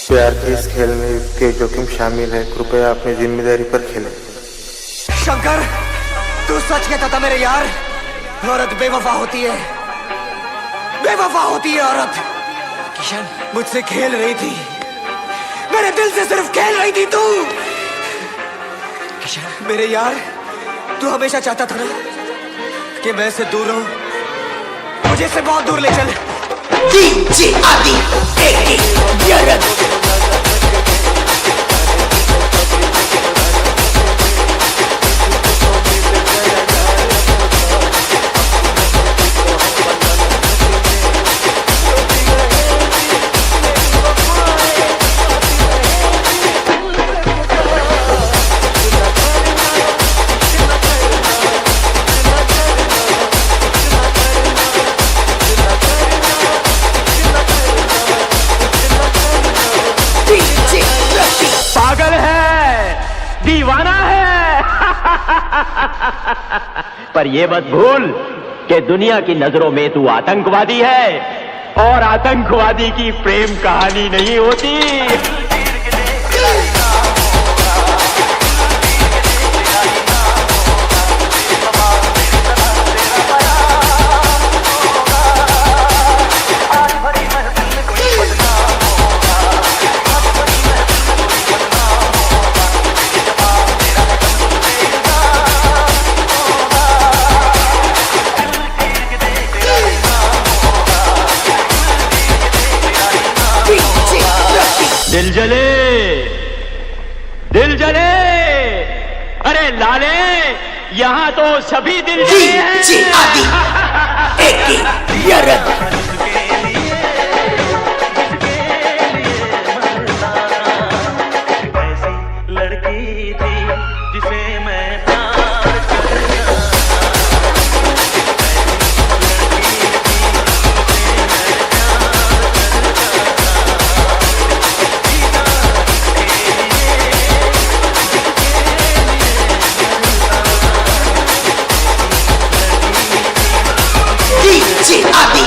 प्यार के इस खेल में के जोखिम शामिल है, कृपया अपनी जिम्मेदारी पर खेलें। शंकर, तू सच कहता था मेरे यार, औरत बेवफा होती है, बेवफा होती है औरत। किशन, मुझसे खेल रही थी, मेरे दिल से सिर्फ खेल रही थी तू। किशन मेरे यार, तू हमेशा चाहता था ना कि मैं इससे दूर रहूं, मुझे इससे बहुत दूर ले चल। डीजे आदि एके यरद पागल है, दीवाना है। पर ये मत भूल कि दुनिया की नजरों में तू आतंकवादी है, और आतंकवादी की प्रेम कहानी नहीं होती। दिल जले, दिल जले, अरे लाले, यहाँ तो सभी दिल जले हैं। डीजे आदि एके यरद लड़की थी जिसे मैं डीजे आदि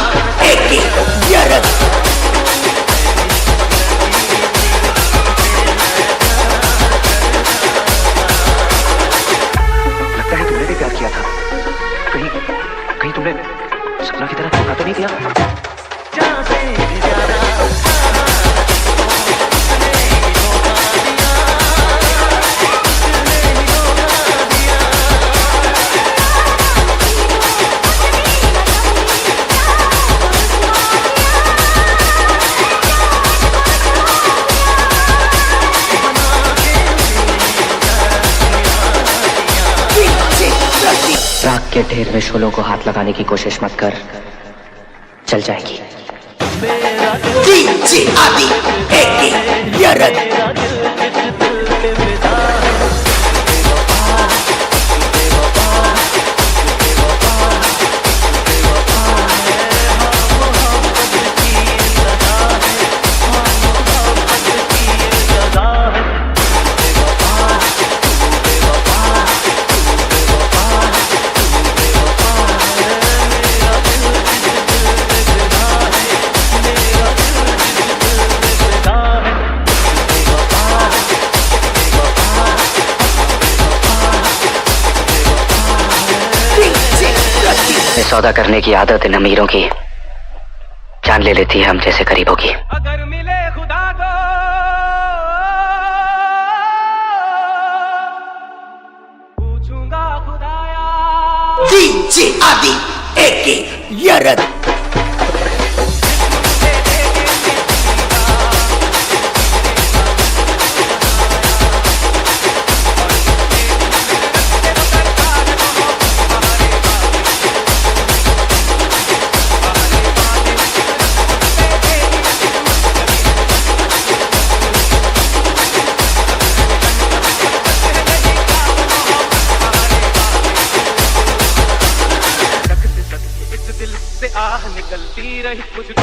एके यरद लगता है तुमने भी प्यार किया था। कहीं कहीं तुमने सपना की तरह धोखा तो नहीं दिया? राख के ढेर में शोलों को हाथ लगाने की कोशिश मत कर, चल जाएगी। डीजे आदि एके यरद सौदा करने की आदत इन अमीरों की जान ले लेती है हम जैसे गरीबों की। अगर मिले खुदा को पूछूंगा खुदाया। डीजे आदि एके यरद आह निकलती रही कुछ